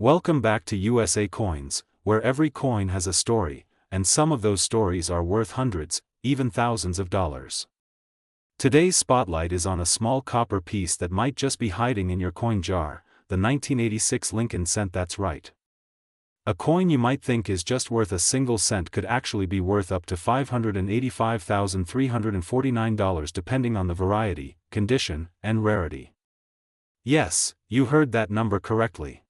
Welcome back to USA Coins, where every coin has a story, and some of those stories are worth hundreds, even thousands of dollars. Today's spotlight is on a small copper piece that might just be hiding in your coin jar, the 1986 Lincoln cent. That's right. A coin you might think is just worth a single cent could actually be worth up to $585,349 depending on the variety, condition, and rarity. Yes, you heard that number correctly.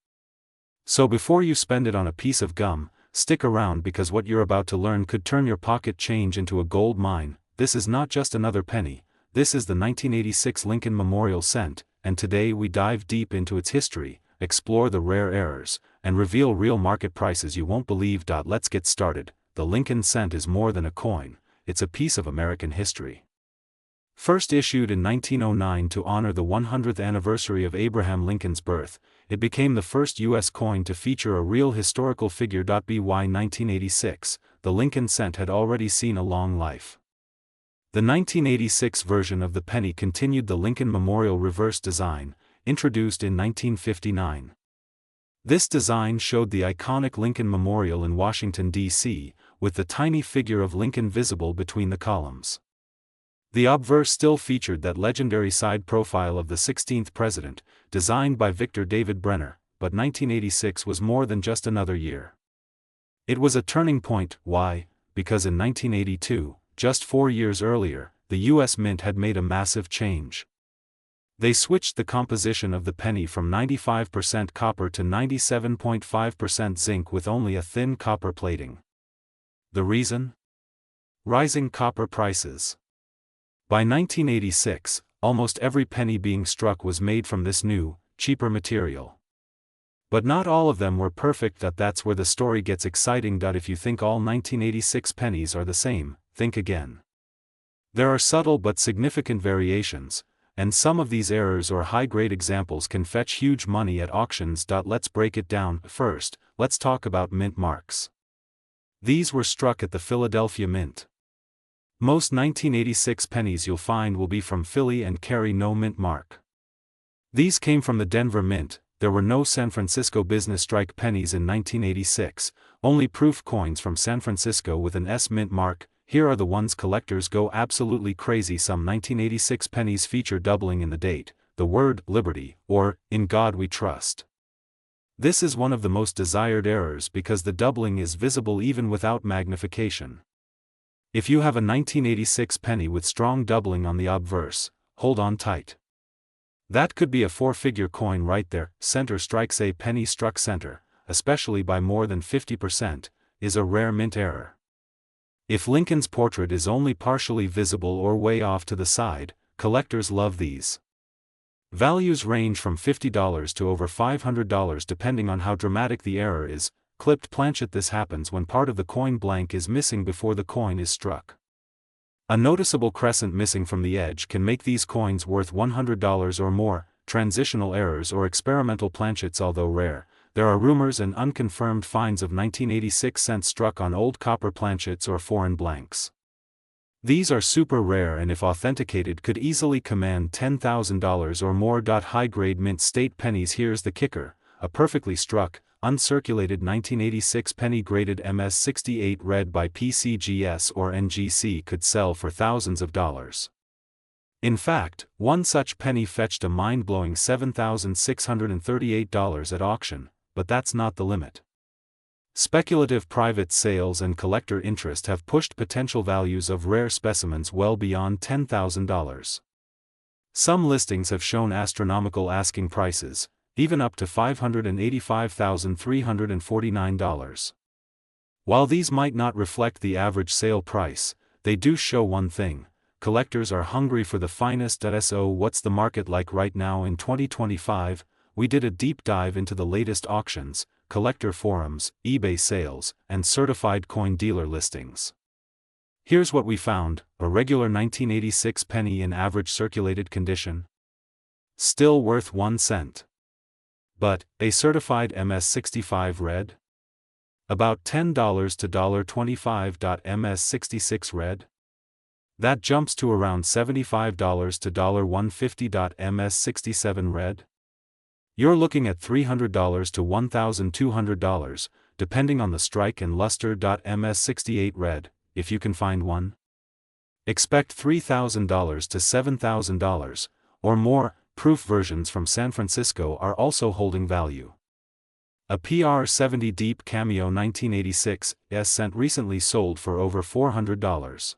So before you spend it on a piece of gum, stick around because what you're about to learn could turn your pocket change into a gold mine. This is not just another penny, this is the 1986 Lincoln Memorial Cent, and today we dive deep into its history, explore the rare errors, and reveal real market prices you won't believe. Let's get started. The Lincoln cent is more than a coin, it's a piece of American history. First issued in 1909 to honor the 100th anniversary of Abraham Lincoln's birth, it became the first U.S. coin to feature a real historical figure. By 1986, the Lincoln cent had already seen a long life. The 1986 version of the penny continued the Lincoln Memorial reverse design, introduced in 1959. This design showed the iconic Lincoln Memorial in Washington, D.C., with the tiny figure of Lincoln visible between the columns. The obverse still featured that legendary side profile of the 16th president, designed by Victor David Brenner, but 1986 was more than just another year. It was a turning point. Why? Because in 1982, just 4 years earlier, the U.S. Mint had made a massive change. They switched the composition of the penny from 95% copper to 97.5% zinc with only a thin copper plating. The reason? Rising copper prices. By 1986, almost every penny being struck was made from this new, cheaper material. But not all of them were perfect. That's where the story gets exciting. If you think all 1986 pennies are the same, think again. There are subtle but significant variations, and some of these errors or high-grade examples can fetch huge money at auctions. Let's break it down. First, let's talk about mint marks. These were struck at the Philadelphia Mint. Most 1986 pennies you'll find will be from Philly and carry no mint mark. These came from the Denver Mint. There were no San Francisco business strike pennies in 1986, only proof coins from San Francisco with an S mint mark. Here are the ones collectors go absolutely crazy. Some 1986 pennies feature doubling in the date, the word Liberty, or In God We Trust. This is one of the most desired errors because the doubling is visible even without magnification. If you have a 1986 penny with strong doubling on the obverse, hold on tight. That could be a 4-figure coin right there. Center strikes. A penny struck center, especially by more than 50%, is a rare mint error. If Lincoln's portrait is only partially visible or way off to the side, collectors love these. Values range from $50 to over $500 depending on how dramatic the error is. Clipped planchet. This happens when part of the coin blank is missing before the coin is struck. A noticeable crescent missing from the edge can make these coins worth $100 or more. Transitional errors or experimental planchets. Although rare, there are rumors and unconfirmed finds of 1986 cents struck on old copper planchets or foreign blanks. These are super rare and if authenticated could easily command $10,000 or more. High-grade mint state pennies. Here's the kicker: a perfectly struck, uncirculated 1986 penny graded MS-68 red by PCGS or NGC could sell for thousands of dollars. In fact, one such penny fetched a mind-blowing $7,638 at auction, but that's not the limit. Speculative private sales and collector interest have pushed potential values of rare specimens well beyond $10,000. Some listings have shown astronomical asking prices, even up to $585,349. While these might not reflect the average sale price, they do show one thing: collectors are hungry for the finest. So what's the market like right now in 2025? We did a deep dive into the latest auctions, collector forums, eBay sales, and certified coin dealer listings. Here's what we found: a regular 1986 penny in average circulated condition, still worth 1 cent. But a certified MS-65 red? About $10 to $25. MS-66 red? That jumps to around $75 to $150. MS-67 red? You're looking at $300 to $1,200, depending on the strike and luster. MS68 red, if you can find one. Expect $3,000 to $7,000, or more. Proof versions from San Francisco are also holding value. A PR70 Deep Cameo 1986 cent recently sold for over $400.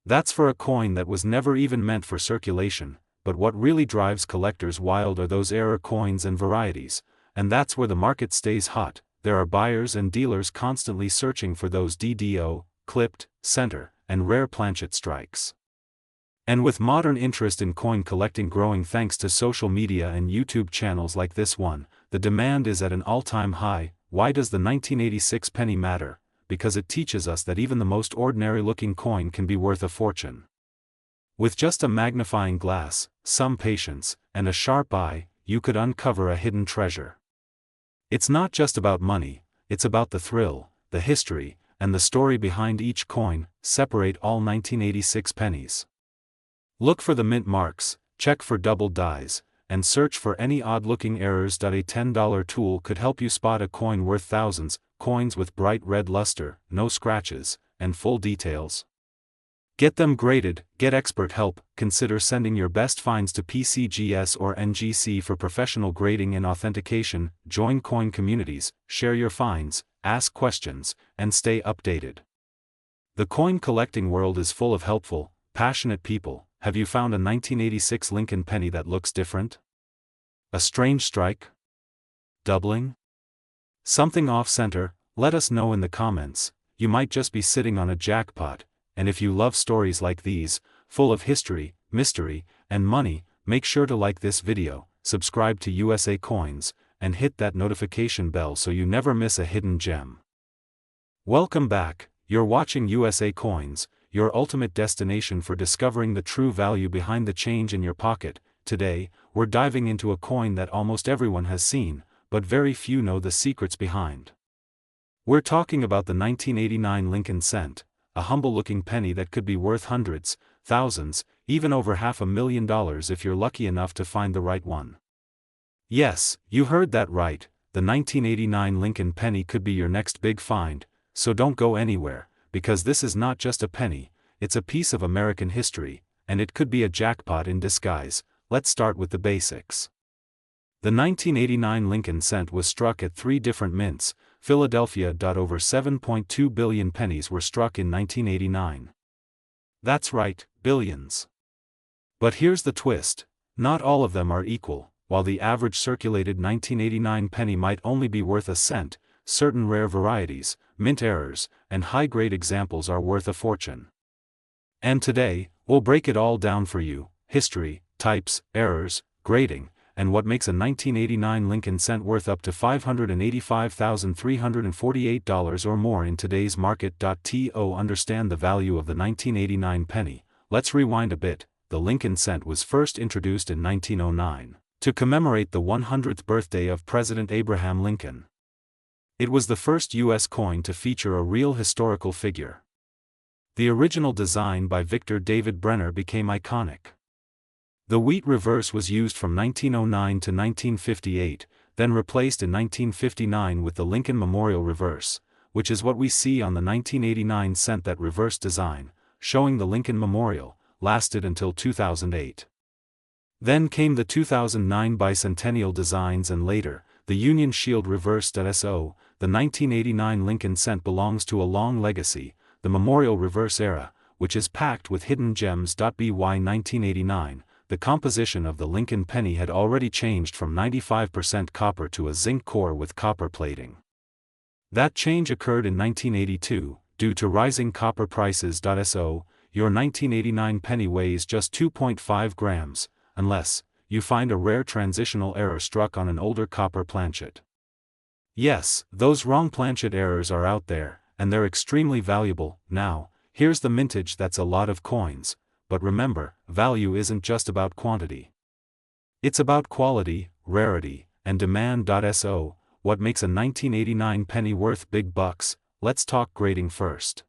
That's for a coin that was never even meant for circulation, but what really drives collectors wild are those error coins and varieties, and that's where the market stays hot. There are buyers and dealers constantly searching for those DDO, clipped, center, and rare planchet strikes. And with modern interest in coin collecting growing thanks to social media and YouTube channels like this one, the demand is at an all-time high. Why does the 1986 penny matter? Because it teaches us that even the most ordinary-looking coin can be worth a fortune. With just a magnifying glass, some patience, and a sharp eye, you could uncover a hidden treasure. It's not just about money, it's about the thrill, the history, and the story behind each coin. Separate all 1986 pennies. Look for the mint marks, check for double dies, and search for any odd-looking errors. A $10 tool could help you spot a coin worth thousands, coins with bright red luster, no scratches, and full details. Get them graded, get expert help. Consider sending your best finds to PCGS or NGC for professional grading and authentication. Join coin communities, share your finds, ask questions, and stay updated. The coin collecting world is full of helpful, passionate people. Have you found a 1986 Lincoln penny that looks different? A strange strike? Doubling? Something off-center? Let us know in the comments. You might just be sitting on a jackpot, and if you love stories like these, full of history, mystery, and money, make sure to like this video, subscribe to USA Coins, and hit that notification bell so you never miss a hidden gem. Welcome back. You're watching USA Coins, your ultimate destination for discovering the true value behind the change in your pocket. Today, we're diving into a coin that almost everyone has seen, but very few know the secrets behind. We're talking about the 1989 Lincoln cent, a humble-looking penny that could be worth hundreds, thousands, even over $500,000 if you're lucky enough to find the right one. Yes, you heard that right, the 1989 Lincoln penny could be your next big find, so don't go anywhere. Because this is not just a penny, it's a piece of American history, and it could be a jackpot in disguise. Let's start with the basics. The 1989 Lincoln cent was struck at 3 different mints, Philadelphia. Over 7.2 billion pennies were struck in 1989. That's right, billions. But here's the twist, not all of them are equal. While the average circulated 1989 penny might only be worth a cent, certain rare varieties, mint errors, and high-grade examples are worth a fortune. And today, we'll break it all down for you: history, types, errors, grading, and what makes a 1989 Lincoln cent worth up to $585,348 or more in today's market. To understand the value of the 1989 penny, let's rewind a bit. The Lincoln cent was first introduced in 1909, to commemorate the 100th birthday of President Abraham Lincoln. It was the first U.S. coin to feature a real historical figure. The original design by Victor David Brenner became iconic. The wheat reverse was used from 1909 to 1958, then replaced in 1959 with the Lincoln Memorial reverse, which is what we see on the 1989 cent. That reverse design, showing the Lincoln Memorial, lasted until 2008. Then came the 2009 bicentennial designs and later, the Union Shield reverse. So, the 1989 Lincoln cent belongs to a long legacy, the Memorial reverse era, which is packed with hidden gems. By 1989, the composition of the Lincoln penny had already changed from 95% copper to a zinc core with copper plating. That change occurred in 1982, due to rising copper prices. So, your 1989 penny weighs just 2.5 grams, unless you find a rare transitional error struck on an older copper planchet. Yes, those wrong planchet errors are out there, and they're extremely valuable. Now, here's the mintage. That's a lot of coins, but remember, value isn't just about quantity. It's about quality, rarity, and demand. So, what makes a 1989 penny worth big bucks? Let's talk grading first.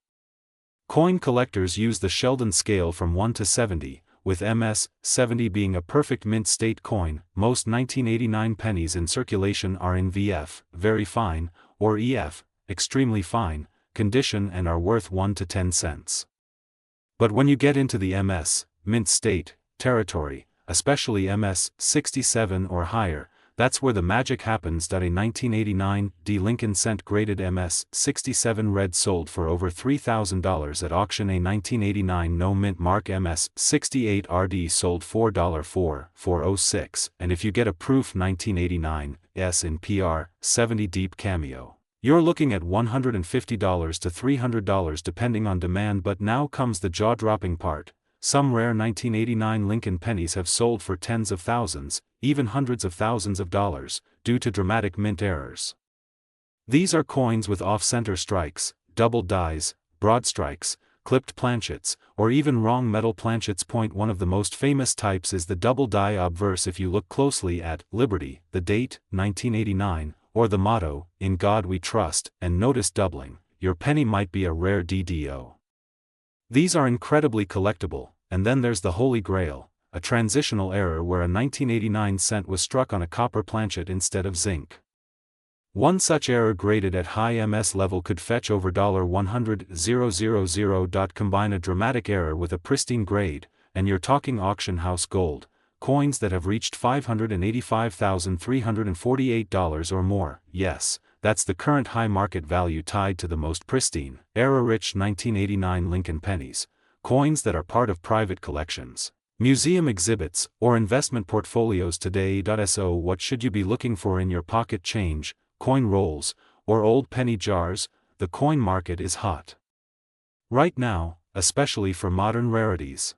Coin collectors use the Sheldon scale from 1 to 70, with MS-70 being a perfect mint state coin. Most 1989 pennies in circulation are in VF, very fine, or EF, extremely fine, condition and are worth 1 to 10 cents. But when you get into the MS, mint state, territory, especially MS-67 or higher, that's where the magic happens. A 1989 D Lincoln cent graded MS-67 red sold for over $3,000 at auction. A 1989 no mint mark MS-68 RD sold $4.406, and if you get a proof 1989 S in PR 70 deep cameo, you're looking at $150 to $300 depending on demand. But now comes the jaw-dropping part. Some rare 1989 Lincoln pennies have sold for tens of thousands, even hundreds of thousands of dollars, due to dramatic mint errors. These are coins with off-center strikes, double dies, broad strikes, clipped planchets, or even wrong metal planchets. One of the most famous types is the double die obverse. If you look closely at Liberty, the date, 1989, or the motto, "In God We Trust," and notice doubling, your penny might be a rare DDO. These are incredibly collectible. And then there's the Holy Grail, a transitional error where a 1989 cent was struck on a copper planchet instead of zinc. One such error graded at high MS level could fetch over $100,000. Combine a dramatic error with a pristine grade, and you're talking auction house gold, coins that have reached $585,348 or more. Yes, that's the current high market value tied to the most pristine, error-rich 1989 Lincoln pennies, coins that are part of private collections, museum exhibits, or investment portfolios today. So what should you be looking for in your pocket change, coin rolls, or old penny jars? The coin market is hot right now, especially for modern rarities.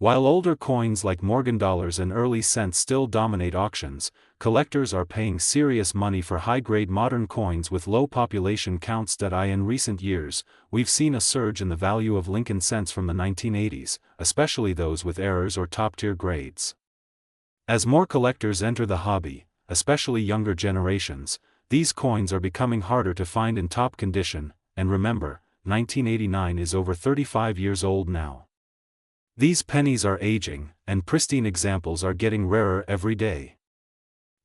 While older coins like Morgan dollars and early cents still dominate auctions, collectors are paying serious money for high-grade modern coins with low population counts. In recent years, we've seen a surge in the value of Lincoln cents from the 1980s, especially those with errors or top-tier grades. As more collectors enter the hobby, especially younger generations, these coins are becoming harder to find in top condition. And remember, 1989 is over 35 years old now. These pennies are aging, and pristine examples are getting rarer every day.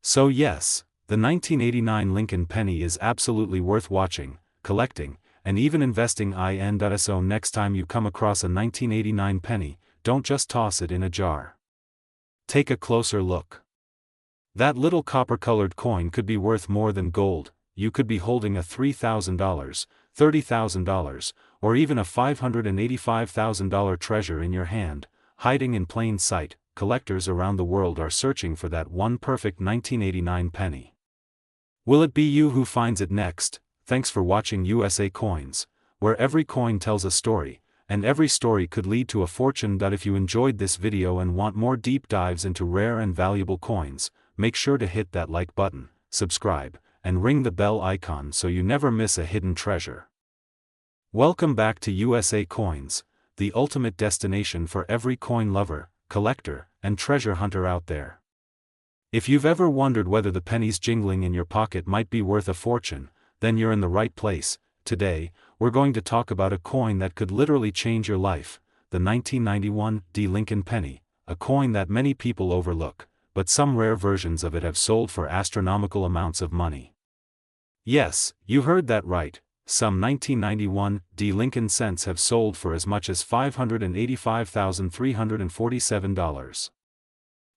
So yes, the 1989 Lincoln penny is absolutely worth watching, collecting, and even investing in. So next time you come across a 1989 penny, don't just toss it in a jar. Take a closer look. That little copper-colored coin could be worth more than gold. You could be holding a $3,000, $30,000, or even a $585,000 treasure in your hand, hiding in plain sight. Collectors around the world are searching for that one perfect 1989 penny. Will it be you who finds it next? Thanks for watching USA Coins, where every coin tells a story, and every story could lead to a fortune. If you enjoyed this video and want more deep dives into rare and valuable coins, make sure to hit that like button, subscribe, and ring the bell icon so you never miss a hidden treasure. Welcome back to USA Coins, the ultimate destination for every coin lover, collector, and treasure hunter out there. If you've ever wondered whether the pennies jingling in your pocket might be worth a fortune, then you're in the right place. Today, we're going to talk about a coin that could literally change your life, the 1991 D Lincoln penny, a coin that many people overlook, but some rare versions of it have sold for astronomical amounts of money. Yes, you heard that right. Some 1991 D Lincoln cents have sold for as much as $585,347.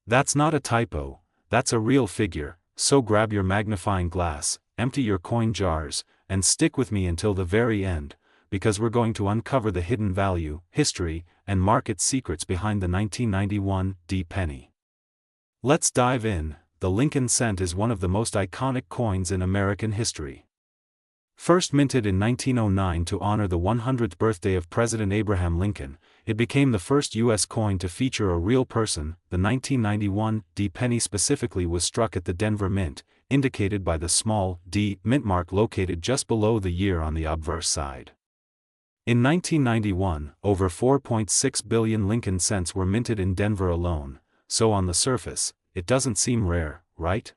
That's not a typo, that's a real figure. So grab your magnifying glass, empty your coin jars, and stick with me until the very end, because we're going to uncover the hidden value, history, and market secrets behind the 1991 D penny. Let's dive in. The Lincoln cent is one of the most iconic coins in American history. First minted in 1909 to honor the 100th birthday of President Abraham Lincoln, it became the first U.S. coin to feature a real person. The 1991 D penny specifically was struck at the Denver Mint, indicated by the small D mint mark located just below the year on the obverse side. In 1991, over 4.6 billion Lincoln cents were minted in Denver alone, so on the surface, it doesn't seem rare, right?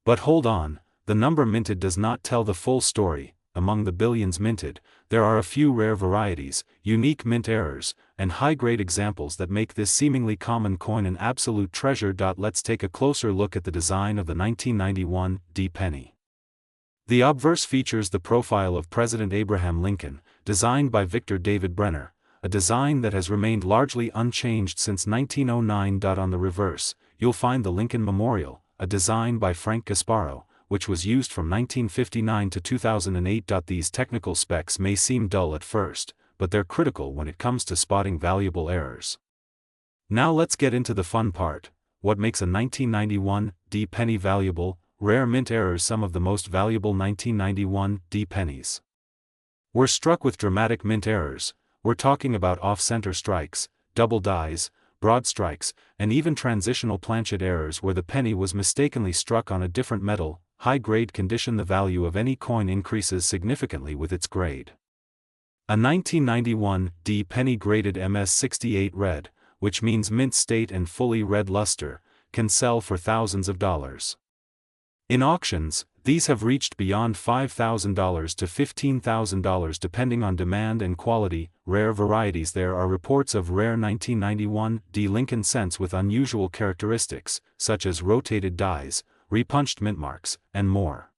But hold on, the number minted does not tell the full story. Among the billions minted, there are a few rare varieties, unique mint errors, and high-grade examples that make this seemingly common coin an absolute treasure. Let's take a closer look at the design of the 1991 D penny. The obverse features the profile of President Abraham Lincoln, designed by Victor David Brenner, a design that has remained largely unchanged since 1909. On the reverse, you'll find the Lincoln Memorial, a design by Frank Gasparo, which was used from 1959 to 2008. These technical specs may seem dull at first, but they're critical when it comes to spotting valuable errors. Now let's get into the fun part: what makes a 1991 D penny valuable? Rare mint errors. Some of the most valuable 1991 D pennies were struck with dramatic mint errors. We're talking about off-center strikes, double dies, broad strikes, and even transitional planchet errors where the penny was mistakenly struck on a different metal. High-grade condition: the value of any coin increases significantly with its grade. A 1991 D penny graded MS68 red, which means mint state and fully red luster, can sell for thousands of dollars. In auctions, these have reached beyond $5,000 to $15,000 depending on demand and quality. Rare varieties: there are reports of rare 1991 D Lincoln cents with unusual characteristics, such as rotated dies, repunched mint marks, and more.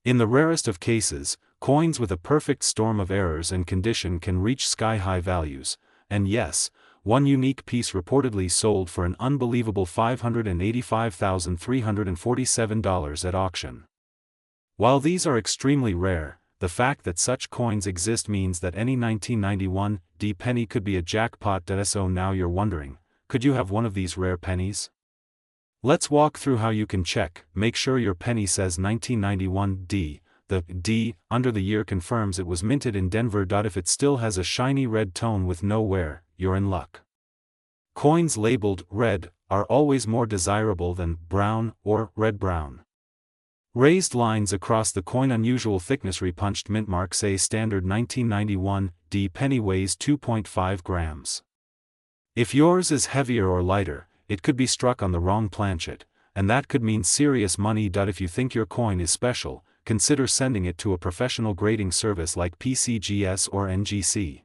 In the rarest of cases, coins with a perfect storm of errors and condition can reach sky-high values, and yes, one unique piece reportedly sold for an unbelievable $585,347 at auction. While these are extremely rare, the fact that such coins exist means that any 1991 D penny could be a jackpot. So now you're wondering, could you have one of these rare pennies? Let's walk through how you can check. Make sure your penny says 1991 D. The D under the year confirms it was minted in Denver. If it still has a shiny red tone with no wear, you're in luck. Coins labeled red are always more desirable than brown or red-brown. Raised lines across the coin: unusual thickness. Repunched mint marks. A standard 1991 D penny weighs 2.5 grams. If yours is heavier or lighter, it could be struck on the wrong planchet, and that could mean serious money. If you think your coin is special, consider sending it to a professional grading service like PCGS or NGC.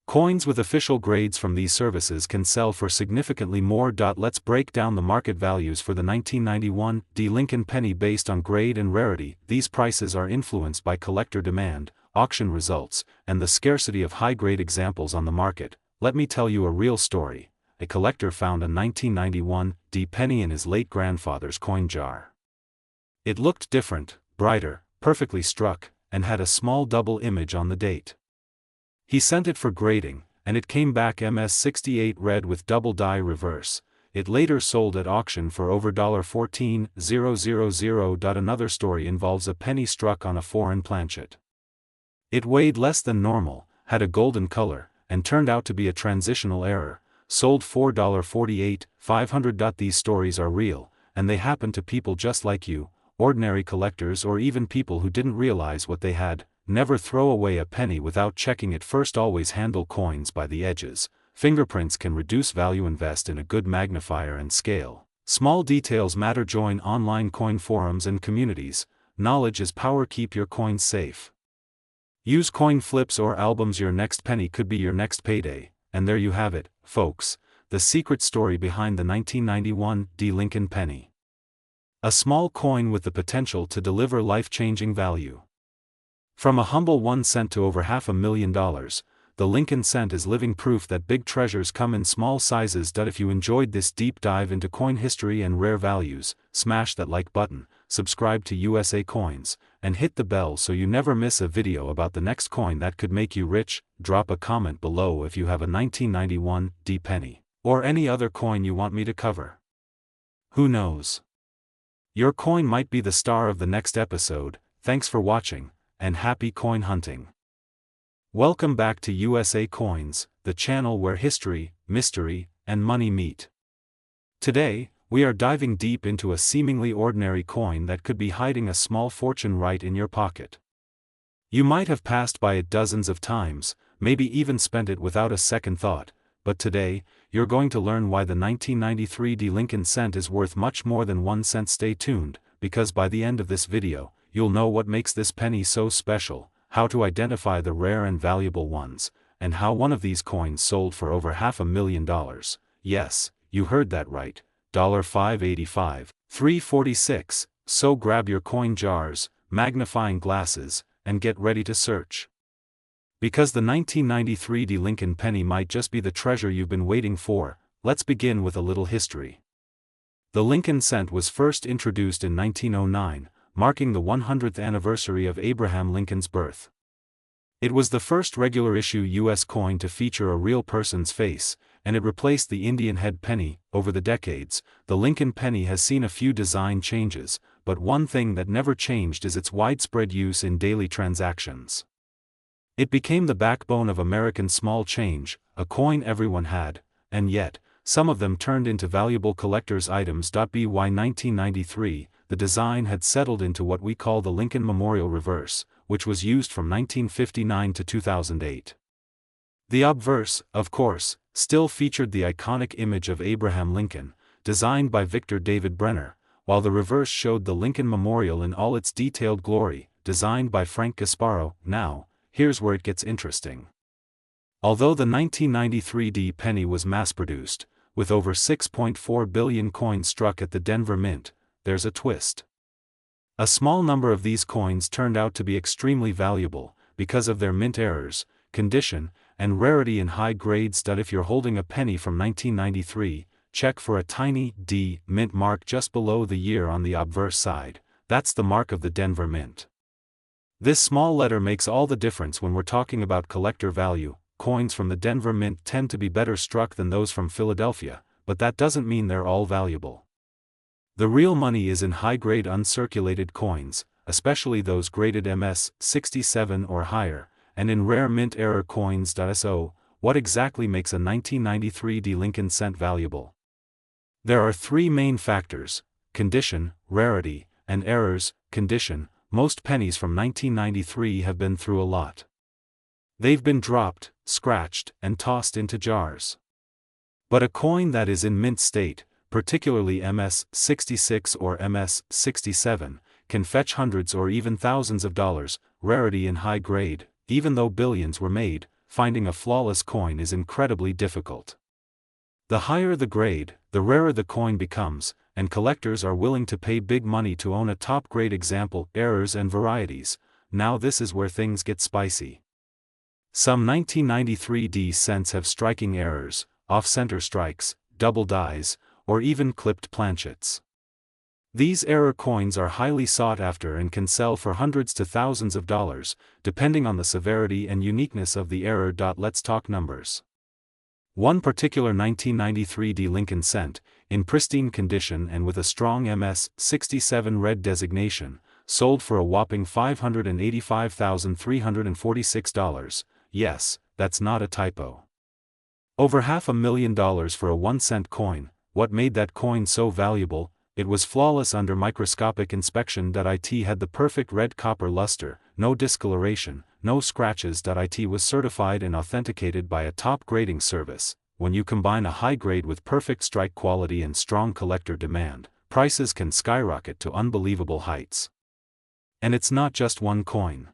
Coins with official grades from these services can sell for significantly more. Let's break down the market values for the 1991 D Lincoln penny based on grade and rarity. These prices are influenced by collector demand, auction results, and the scarcity of high-grade examples on the market. Let me tell you a real story. A collector found a 1991 D penny in his late grandfather's coin jar. It looked different, brighter, perfectly struck, and had a small double image on the date. He sent it for grading, and it came back MS68 red with double die reverse. It later sold at auction for over $14,000. Another story involves a penny struck on a foreign planchet. It weighed less than normal, had a golden color, and turned out to be a transitional error. Sold $4.48, $500. These stories are real, and they happen to people just like you, ordinary collectors or even people who didn't realize what they had. Never throw away a penny without checking it first. Always handle coins by the edges. Fingerprints can reduce value. Invest in a good magnifier and scale. Small details matter. Join online coin forums and communities. Knowledge is power. Keep your coins safe. Use coin flips or albums. Your next penny could be your next payday. And there you have it, folks, the secret story behind the 1991 D Lincoln penny. A small coin with the potential to deliver life-changing value. From a humble 1 cent to over $500,000, the Lincoln cent is living proof that big treasures come in small sizes. If you enjoyed this deep dive into coin history and rare values, smash that like button, subscribe to USA Coins, and hit the bell so you never miss a video about the next coin that could make you rich. Drop a comment below if you have a 1991 D penny, or any other coin you want me to cover. Who knows? Your coin might be the star of the next episode. Thanks for watching, and happy coin hunting. Welcome back to USA Coins, the channel where history, mystery, and money meet. Today, we are diving deep into a seemingly ordinary coin that could be hiding a small fortune right in your pocket. You might have passed by it dozens of times, maybe even spent it without a second thought, but today, you're going to learn why the 1993 D Lincoln cent is worth much more than 1 cent. Stay tuned, because by the end of this video, you'll know what makes this penny so special, how to identify the rare and valuable ones, and how one of these coins sold for over $500,000. Yes, you heard that right, $585, $346, so grab your coin jars, magnifying glasses, and get ready to search. Because the 1993 D. Lincoln penny might just be the treasure you've been waiting for, let's begin with a little history. The Lincoln cent was first introduced in 1909, marking the 100th anniversary of Abraham Lincoln's birth. It was the first regular issue U.S. coin to feature a real person's face, and it replaced the Indian head penny. Over the decades, the Lincoln penny has seen a few design changes, but one thing that never changed is its widespread use in daily transactions. It became the backbone of American small change, a coin everyone had, and yet, some of them turned into valuable collector's items. By 1993, the design had settled into what we call the Lincoln Memorial Reverse, which was used from 1959 to 2008. The obverse, of course, still featured the iconic image of Abraham Lincoln, designed by Victor David Brenner, while the reverse showed the Lincoln Memorial in all its detailed glory, designed by Frank Gasparo. Now, here's where it gets interesting. Although the 1993 D penny was mass-produced, with over 6.4 billion coins struck at the Denver Mint, there's a twist. A small number of these coins turned out to be extremely valuable, because of their mint errors, condition, and rarity in high grades. If you're holding a penny from 1993, check for a tiny D mint mark just below the year on the obverse side. That's the mark of the Denver Mint. This small letter makes all the difference when we're talking about collector value. Coins from the Denver Mint tend to be better struck than those from Philadelphia, but that doesn't mean they're all valuable. The real money is in high-grade uncirculated coins, especially those graded MS 67 or higher, and in rare mint error coins. So, what exactly makes a 1993 D. Lincoln cent valuable? There are three main factors: condition, rarity, and errors. Condition. Most pennies from 1993 have been through a lot. They've been dropped, scratched, and tossed into jars. But a coin that is in mint state, particularly MS 66 or MS 67, can fetch hundreds or even thousands of dollars. Rarity in high grade. Even though billions were made, finding a flawless coin is incredibly difficult. The higher the grade, the rarer the coin becomes, and collectors are willing to pay big money to own a top-grade example. Errors and varieties. Now this is where things get spicy. Some 1993 D cents have striking errors, off-center strikes, double dies, or even clipped planchets. These error coins are highly sought after and can sell for hundreds to thousands of dollars, depending on the severity and uniqueness of the error. Let's talk numbers. One particular 1993 D Lincoln cent, in pristine condition and with a strong MS 67 red designation, sold for a whopping $585,346. Yes, that's not a typo. Over $500,000 for a 1-cent coin. What made that coin so valuable? It was flawless under microscopic inspection. It had the perfect red copper luster, no discoloration, no scratches. It was certified and authenticated by a top grading service. When you combine a high grade with perfect strike quality and strong collector demand, prices can skyrocket to unbelievable heights. And it's not just one coin.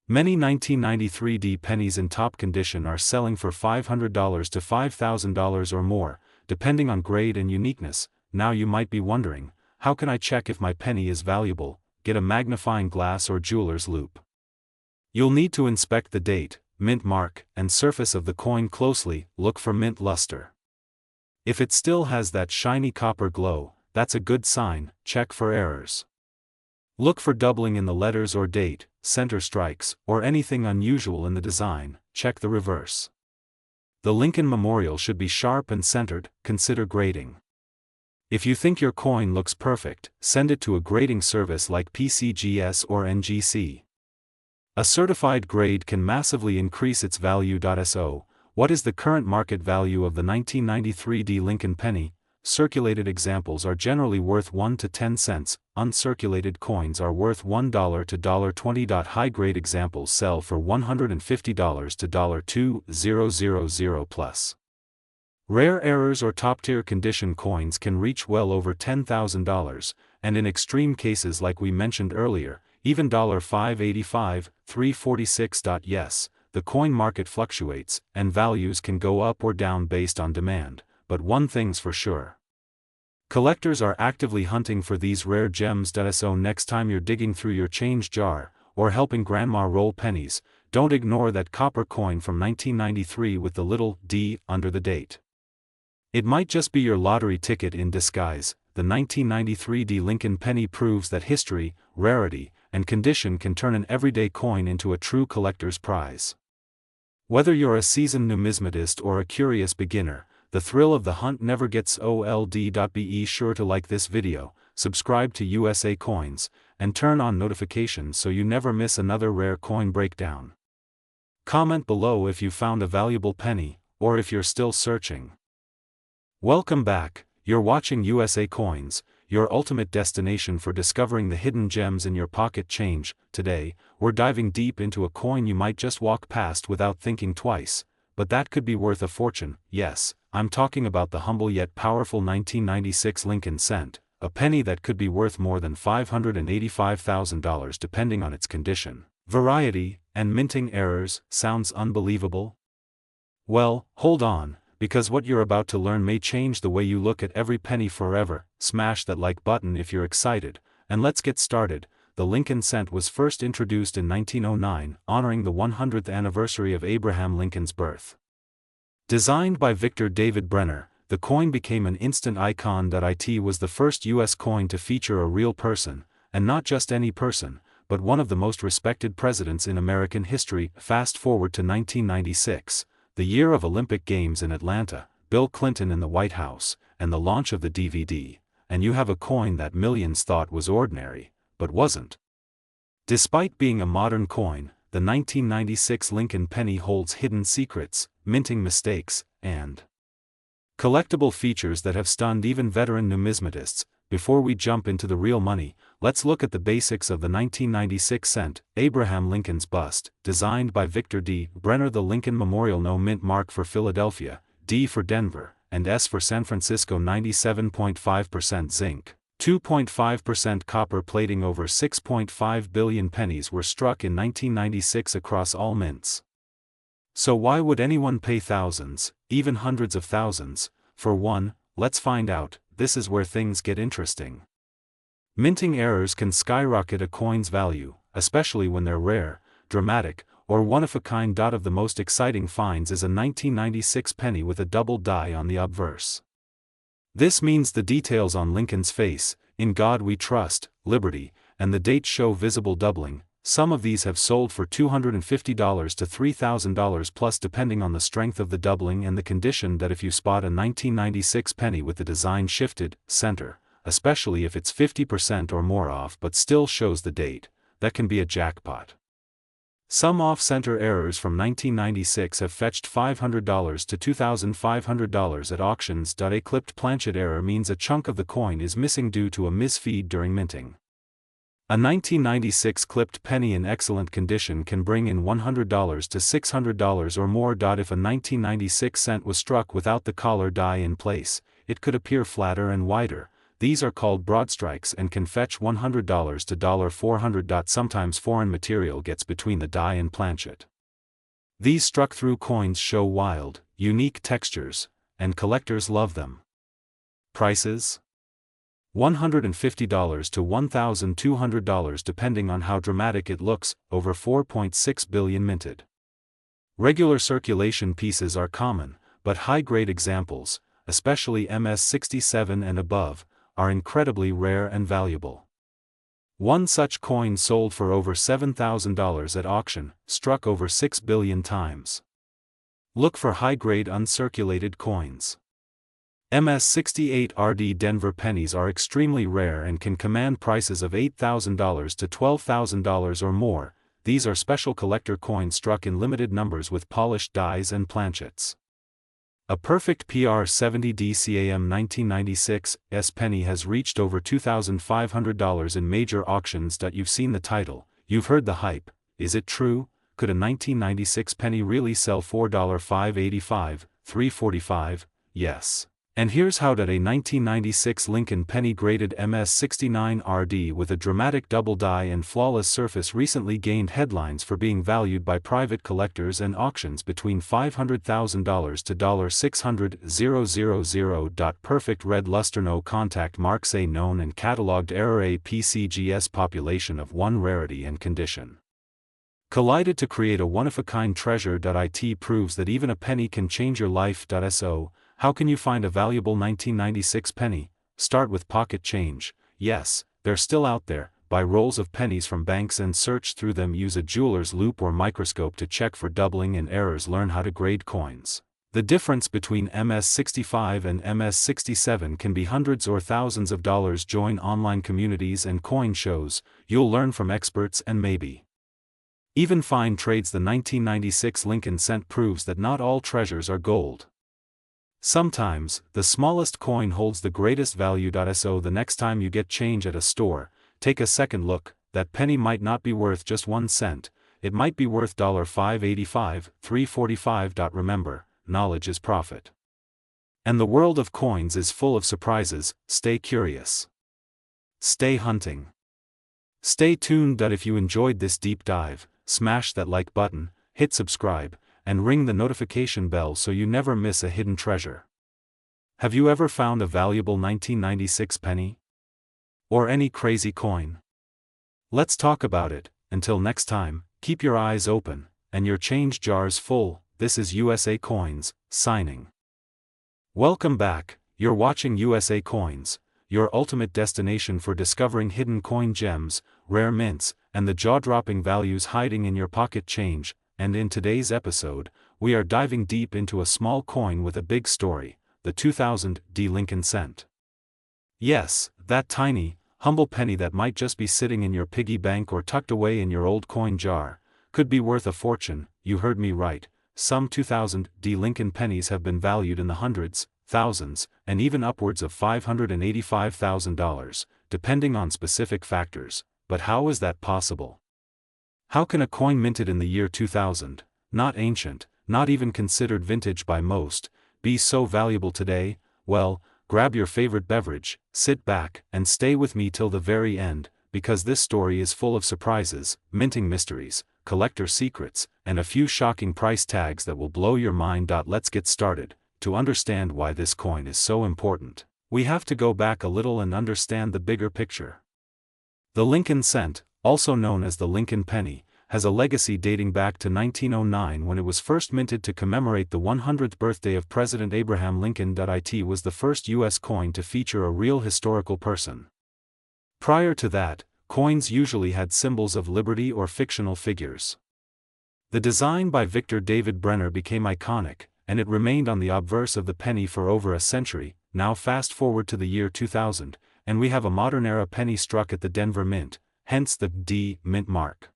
Many 1993 D pennies in top condition are selling for $500 to $5,000 or more, depending on grade and uniqueness. Now you might be wondering, how can I check if my penny is valuable? Get a magnifying glass or jeweler's loupe. You'll need to inspect the date, mint mark, and surface of the coin closely. Look for mint luster. If it still has that shiny copper glow, that's a good sign. Check for errors. Look for doubling in the letters or date, center strikes, or anything unusual in the design. Check the reverse. The Lincoln Memorial should be sharp and centered. Consider grading. If you think your coin looks perfect, send it to a grading service like PCGS or NGC. A certified grade can massively increase its value. So, what is the current market value of the 1993 D Lincoln penny? Circulated examples are generally worth 1 to 10 cents, uncirculated coins are worth $1 to $1.20. High-grade examples sell for $150 to $2,000 plus. Rare errors or top-tier condition coins can reach well over $10,000, and in extreme cases like we mentioned earlier, even $585, $346. Yes, the coin market fluctuates, and values can go up or down based on demand, but one thing's for sure. Collectors are actively hunting for these rare gems. So next time you're digging through your change jar, or helping grandma roll pennies, don't ignore that copper coin from 1993 with the little D under the date. It might just be your lottery ticket in disguise. The 1993 D Lincoln penny proves that history, rarity, and condition can turn an everyday coin into a true collector's prize. Whether you're a seasoned numismatist or a curious beginner, the thrill of the hunt never gets old. Be sure to like this video, subscribe to USA Coins, and turn on notifications so you never miss another rare coin breakdown. Comment below if you found a valuable penny, or if you're still searching. Welcome back, you're watching USA Coins, your ultimate destination for discovering the hidden gems in your pocket change. Today, we're diving deep into a coin you might just walk past without thinking twice, but that could be worth a fortune. Yes, I'm talking about the humble yet powerful 1996 Lincoln cent, a penny that could be worth more than $585,000 depending on its condition, variety, and minting errors. Sounds unbelievable? Well, hold on, because what you're about to learn may change the way you look at every penny forever. Smash that like button if you're excited, and let's get started. The Lincoln cent was first introduced in 1909, honoring the 100th anniversary of Abraham Lincoln's birth. Designed by Victor David Brenner, the coin became an instant icon. It was the first U.S. coin to feature a real person, and not just any person, but one of the most respected presidents in American history. Fast forward to 1996. The year of Olympic Games in Atlanta, Bill Clinton in the White House, and the launch of the DVD, and you have a coin that millions thought was ordinary, but wasn't. Despite being a modern coin, the 1996 Lincoln penny holds hidden secrets, minting mistakes, and collectible features that have stunned even veteran numismatists. Before we jump into the real money, let's look at the basics of the 1996 cent, Abraham Lincoln's bust, designed by Victor D. Brenner. The Lincoln Memorial No mint mark for Philadelphia, D for Denver, and S for San Francisco. 97.5% zinc, 2.5% copper plating. Over 6.5 billion pennies were struck in 1996 across all mints. So why would anyone pay thousands, even hundreds of thousands, for one? Let's find out. This is where things get interesting. Minting errors can skyrocket a coin's value, especially when they're rare, dramatic, or one-of-a-kind. Of the most exciting finds is a 1996 penny with a double die on the obverse. This means the details on Lincoln's face, "In God We Trust," "Liberty," and the date show visible doubling. Some of these have sold for $250 to $3,000 plus depending on the strength of the doubling and the condition. If you spot a 1996 penny with the design shifted center, especially if it's 50% or more off but still shows the date, that can be a jackpot. Some off-center errors from 1996 have fetched $500 to $2,500 at auctions. A clipped planchet error means a chunk of the coin is missing due to a misfeed during minting. A 1996 clipped penny in excellent condition can bring in $100 to $600 or more. If a 1996 cent was struck without the collar die in place, it could appear flatter and wider. These are called broadstrikes and can fetch $100 to $400. Sometimes foreign material gets between the die and planchet. These struck-through coins show wild, unique textures, and collectors love them. Prices? $150 to $1,200 depending on how dramatic it looks. Over 4.6 billion minted. Regular circulation pieces are common, but high-grade examples, especially MS-67 and above, are incredibly rare and valuable. One such coin sold for over $7,000 at auction, struck over 6 billion times. Look for high-grade uncirculated coins. MS-68 RD Denver pennies are extremely rare and can command prices of $8,000 to $12,000 or more. These are special collector coins struck in limited numbers with polished dies and planchets. A perfect PR-70 DCAM 1996 S penny has reached over $2,500 in major auctions. You've seen the title, you've heard the hype. Is it true? Could a 1996 penny really sell $4.585, $3.45? Yes. And here's how that a 1996 Lincoln penny graded MS69RD with a dramatic double die and flawless surface recently gained headlines for being valued by private collectors and auctions between $500,000 to $600,000. Perfect red luster, no contact marks, a known and catalogued error, a PCGS population of one, rarity and condition collided to create a one-of-a-kind treasure. It proves that even a penny can change your life. So, how can you find a valuable 1996 penny? Start with pocket change. Yes, they're still out there. Buy rolls of pennies from banks and search through them. Use a jeweler's loupe or microscope to check for doubling and errors. Learn how to grade coins. The difference between MS65 and MS67 can be hundreds or thousands of dollars. Join online communities and coin shows. You'll learn from experts and maybe even find trades. The 1996 Lincoln cent proves that not all treasures are gold. Sometimes, the smallest coin holds the greatest value. So the next time you get change at a store, take a second look. That penny might not be worth just 1 cent, it might be worth $5.85, $3.45. Remember, knowledge is profit. And the world of coins is full of surprises. Stay curious. Stay hunting. Stay tuned. If you enjoyed this deep dive, smash that like button, hit subscribe, and ring the notification bell so you never miss a hidden treasure. Have you ever found a valuable 1996 penny? Or any crazy coin? Let's talk about it. Until next time, keep your eyes open, and your change jars full. This is USA Coins, signing. Welcome back. You're watching USA Coins, your ultimate destination for discovering hidden coin gems, rare mints, and the jaw-dropping values hiding in your pocket change. And in today's episode, we are diving deep into a small coin with a big story, the 2000 Lincoln cent. Yes, that tiny, humble penny that might just be sitting in your piggy bank or tucked away in your old coin jar, could be worth a fortune. You heard me right. Some 2000 Lincoln pennies have been valued in the hundreds, thousands, and even upwards of $585,000, depending on specific factors. But how is that possible? How can a coin minted in the year 2000, not ancient, not even considered vintage by most, be so valuable today? Well, grab your favorite beverage, sit back, and stay with me till the very end, because this story is full of surprises, minting mysteries, collector secrets, and a few shocking price tags that will blow your mind. Let's get started. To understand why this coin is so important, we have to go back a little and understand the bigger picture. The Lincoln cent, also known as the Lincoln penny, has a legacy dating back to 1909 when it was first minted to commemorate the 100th birthday of President Abraham Lincoln. It was the first U.S. coin to feature a real historical person. Prior to that, coins usually had symbols of liberty or fictional figures. The design by Victor David Brenner became iconic, and it remained on the obverse of the penny for over a century. Now fast forward to the year 2000, and we have a modern-era penny struck at the Denver Mint, hence the D Mint mark.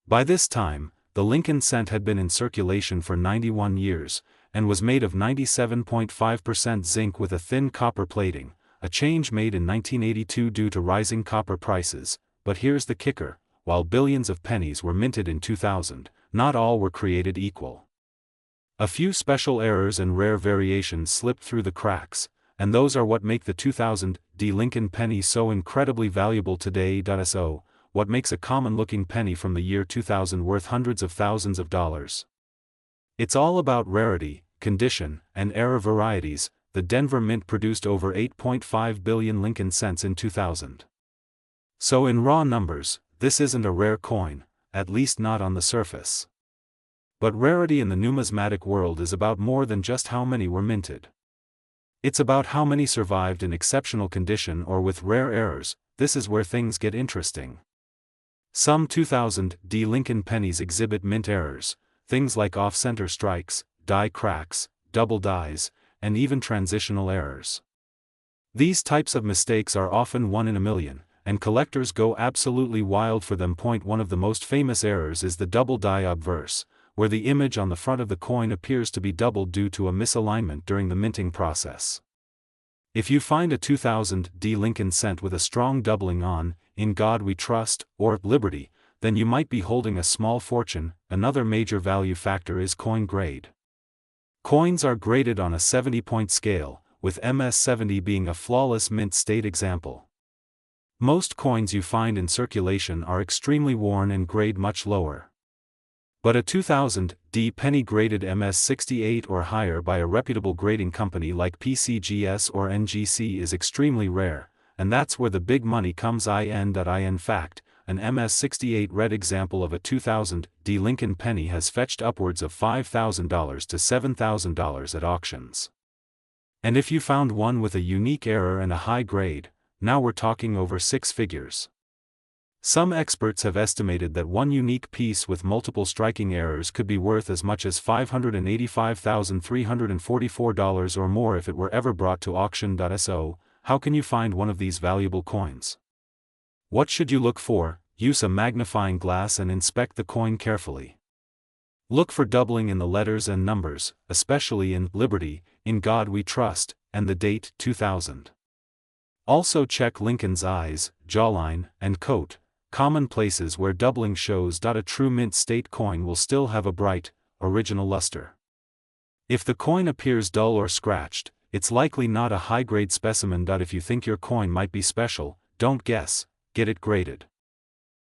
By this time, the Lincoln cent had been in circulation for 91 years, and was made of 97.5% zinc with a thin copper plating, a change made in 1982 due to rising copper prices. But here's the kicker: while billions of pennies were minted in 2000, not all were created equal. A few special errors and rare variations slipped through the cracks, and those are what make the 2000 Lincoln penny so incredibly valuable today. So, what makes a common-looking penny from the year 2000 worth hundreds of thousands of dollars? It's all about rarity, condition, and error varieties. The Denver Mint produced over 8.5 billion Lincoln cents in 2000. So in raw numbers, this isn't a rare coin, at least not on the surface. But rarity in the numismatic world is about more than just how many were minted. It's about how many survived in exceptional condition or with rare errors. This is where things get interesting. Some 2000 Lincoln pennies exhibit mint errors, things like off-center strikes, die cracks, double dies, and even transitional errors. These types of mistakes are often 1 in a million, and collectors go absolutely wild for them. One of the most famous errors is the double die obverse, where the image on the front of the coin appears to be doubled due to a misalignment during the minting process. If you find a 2000 Lincoln cent with a strong doubling on "In God We Trust" or "Liberty," then you might be holding a small fortune. Another major value factor is coin grade. Coins are graded on a 70-point scale, with MS-70 being a flawless mint state example. Most coins you find in circulation are extremely worn and grade much lower. But a 2000 D penny graded MS-68 or higher by a reputable grading company like PCGS or NGC is extremely rare, and that's where the big money comes in fact, an MS-68 red example of a 2000 D Lincoln penny has fetched upwards of $5,000 to $7,000 at auctions. And if you found one with a unique error and a high grade, now we're talking over six figures. Some experts have estimated that one unique piece with multiple striking errors could be worth as much as $585,344 or more if it were ever brought to auction. So, how can you find one of these valuable coins? What should you look for? Use a magnifying glass and inspect the coin carefully. Look for doubling in the letters and numbers, especially in Liberty, In God We Trust, and the date 2000. Also check Lincoln's eyes, jawline, and coat, common places where doubling shows. A true mint state coin will still have a bright, original luster. If the coin appears dull or scratched, it's likely not a high-grade specimen. If you think your coin might be special, don't guess, get it graded.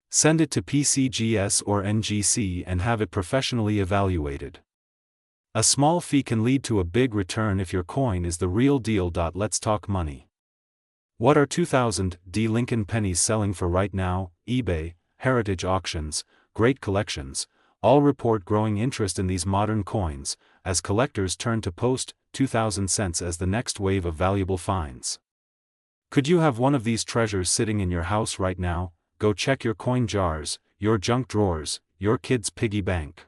Send it to PCGS or NGC and have it professionally evaluated. A small fee can lead to a big return if your coin is the real deal. Let's talk money. What are 2000 D Lincoln pennies selling for right now? eBay, heritage auctions, great collections, all report growing interest in these modern coins, as collectors turn to post 2000 cents as the next wave of valuable finds. Could you have one of these treasures sitting in your house right now? Go check your coin jars, your junk drawers, your kid's piggy bank.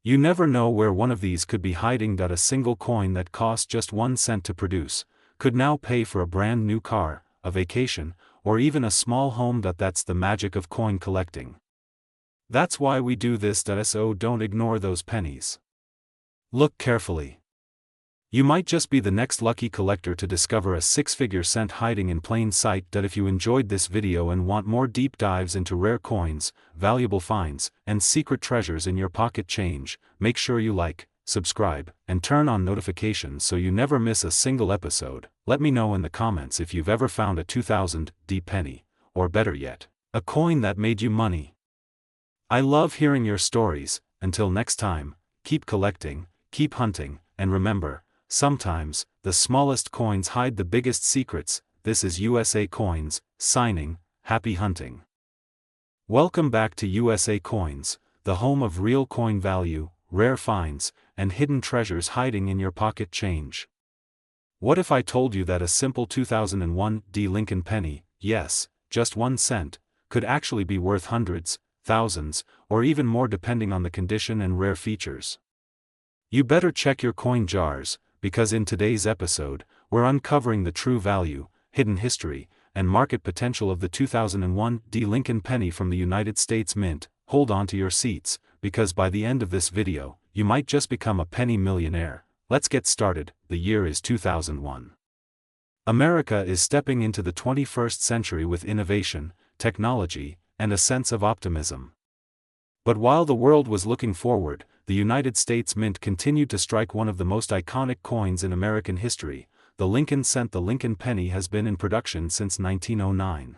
You never know where one of these could be hiding. A single coin that cost just 1 cent to produce could now pay for a brand new car, a vacation, or even a small home. That's the magic of coin collecting. That's why we do this. So don't ignore those pennies. Look carefully. You might just be the next lucky collector to discover a six-figure cent hiding in plain sight. If you enjoyed this video and want more deep dives into rare coins, valuable finds, and secret treasures in your pocket change, make sure you like, subscribe, and turn on notifications so you never miss a single episode. Let me know in the comments if you've ever found a 2000 D penny, or better yet, a coin that made you money. I love hearing your stories. Until next time, keep collecting, keep hunting, and remember, sometimes, the smallest coins hide the biggest secrets. This is USA Coins, signing, happy hunting. Welcome back to USA Coins, the home of real coin value, rare finds, and hidden treasures hiding in your pocket change. What if I told you that a simple 2001 D Lincoln penny, yes, just 1 cent, could actually be worth hundreds, thousands, or even more depending on the condition and rare features? You better check your coin jars, because in today's episode, we're uncovering the true value, hidden history, and market potential of the 2001 D Lincoln penny from the United States Mint. Hold on to your seats, because by the end of this video, you might just become a penny millionaire. Let's get started. The year is 2001. America is stepping into the 21st century with innovation, technology, and a sense of optimism. But while the world was looking forward, the United States Mint continued to strike one of the most iconic coins in American history. The Lincoln cent. The Lincoln penny has been in production since 1909.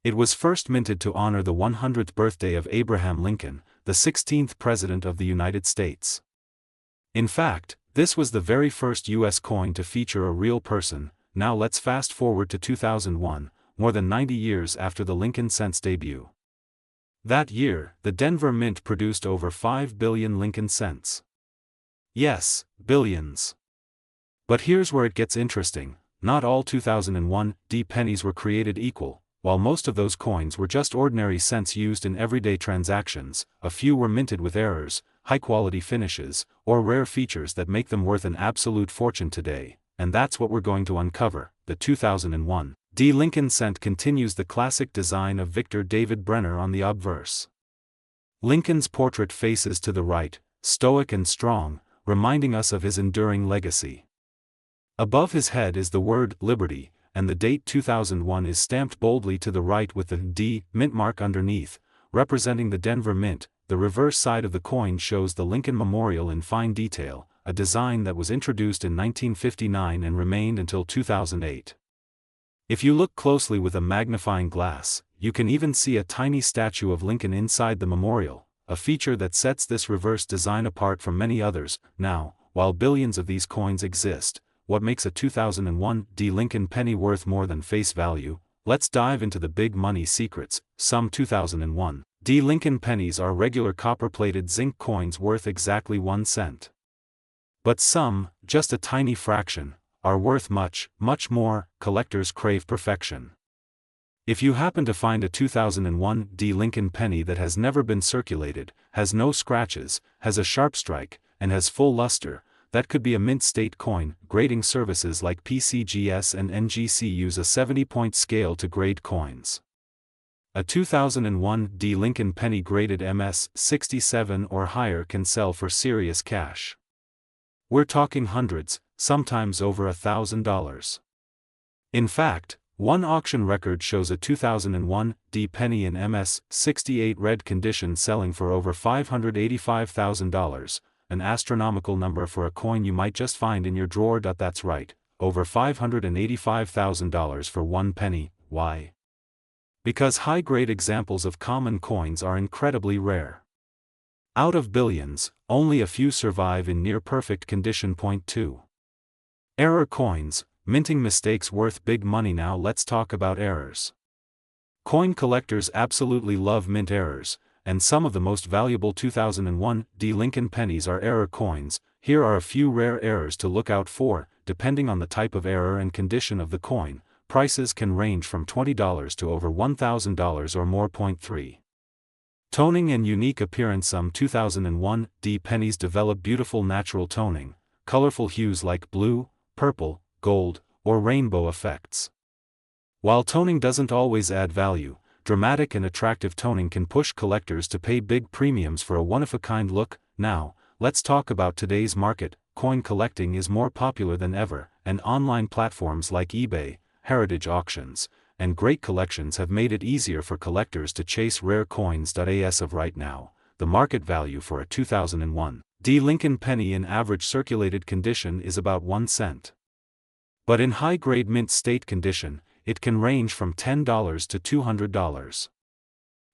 It was first minted to honor the 100th birthday of Abraham Lincoln, the 16th President of the United States. In fact, this was the very first U.S. coin to feature a real person. Now let's fast forward to 2001, more than 90 years after the Lincoln cent's debut. That year, the Denver Mint produced over 5 billion Lincoln cents. Yes, billions. But here's where it gets interesting. Not all 2001 D pennies were created equal. While most of those coins were just ordinary cents used in everyday transactions, a few were minted with errors, high-quality finishes, or rare features that make them worth an absolute fortune today. And that's what we're going to uncover. The 2001 D Lincoln cent continues the classic design of Victor David Brenner on the obverse. Lincoln's portrait faces to the right, stoic and strong, reminding us of his enduring legacy. Above his head is the word Liberty, and the date 2001 is stamped boldly to the right with the D Mint mark underneath, representing the Denver Mint. The reverse side of the coin shows the Lincoln Memorial in fine detail, a design that was introduced in 1959 and remained until 2008. If you look closely with a magnifying glass, you can even see a tiny statue of Lincoln inside the memorial, a feature that sets this reverse design apart from many others. Now, while billions of these coins exist, what makes a 2001 D Lincoln penny worth more than face value? Let's dive into the big money secrets. Some 2001 D Lincoln pennies are regular copper-plated zinc coins worth exactly 1 cent. But some, just a tiny fraction, are worth much, much more. Collectors crave perfection. If you happen to find a 2001 D Lincoln penny that has never been circulated, has no scratches, has a sharp strike, and has full luster, that could be a mint state coin. Grading services like PCGS and NGC use a 70-point scale to grade coins. A 2001 D Lincoln penny graded MS 67 or higher can sell for serious cash. We're talking hundreds, sometimes over $1,000. In fact, one auction record shows a 2001 D penny in MS 68 red condition selling for over $585,000, an astronomical number for a coin you might just find in your drawer. That's right, over $585,000 for one penny. Why? Because high-grade examples of common coins are incredibly rare. Out of billions, only a few survive in near-perfect condition. Point 2. Error coins, minting mistakes worth big money. Now let's talk about errors. Coin collectors absolutely love mint errors, and some of the most valuable 2001 D Lincoln pennies are error coins. Here are a few rare errors to look out for. Depending on the type of error and condition of the coin, prices can range from $20 to over $1,000 or more. Point 3. Toning and unique appearance. Some 2001 D pennies develop beautiful natural toning, colorful hues like blue, purple, gold, or rainbow effects. While toning doesn't always add value, dramatic and attractive toning can push collectors to pay big premiums for a one-of-a-kind look. Now, let's talk about today's market. Coin collecting is more popular than ever, and online platforms like eBay, heritage auctions, and great collections have made it easier for collectors to chase rare coins. As of right now, the market value for a 2001 D Lincoln penny in average circulated condition is about 1 cent. But in high-grade mint state condition, it can range from $10 to $200.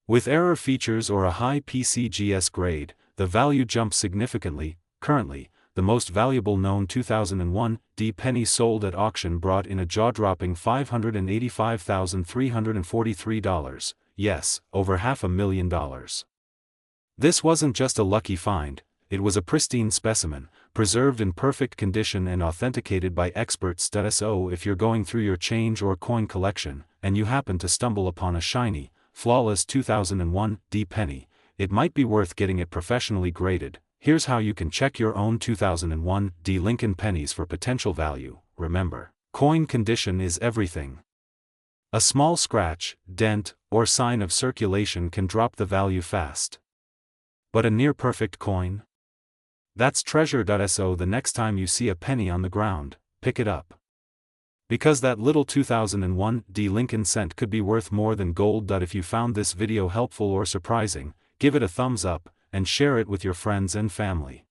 With error features or a high PCGS grade, the value jumps significantly. Currently, the most valuable known 2001 D penny sold at auction brought in a jaw-dropping $585,343. Yes, over $500,000. This wasn't just a lucky find, it was a pristine specimen, preserved in perfect condition and authenticated by experts. So if you're going through your change or coin collection, and you happen to stumble upon a shiny, flawless 2001 D penny, it might be worth getting it professionally graded. Here's how you can check your own 2001 D Lincoln pennies for potential value. Remember, coin condition is everything. A small scratch, dent, or sign of circulation can drop the value fast. But a near-perfect coin? That's treasure. So the next time you see a penny on the ground, pick it up. Because that little 2001 D Lincoln cent could be worth more than gold. If you found this video helpful or surprising, give it a thumbs up, and share it with your friends and family.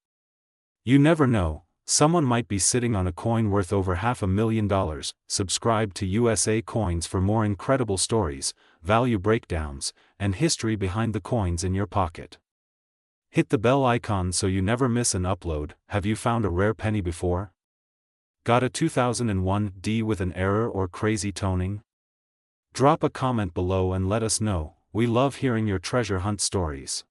You never know, someone might be sitting on a coin worth over $500,000. Subscribe to USA Coins for more incredible stories, value breakdowns, and history behind the coins in your pocket. Hit the bell icon so you never miss an upload. Have you found a rare penny before? Got a 2001 D with an error or crazy toning? Drop a comment below and let us know. We love hearing your treasure hunt stories.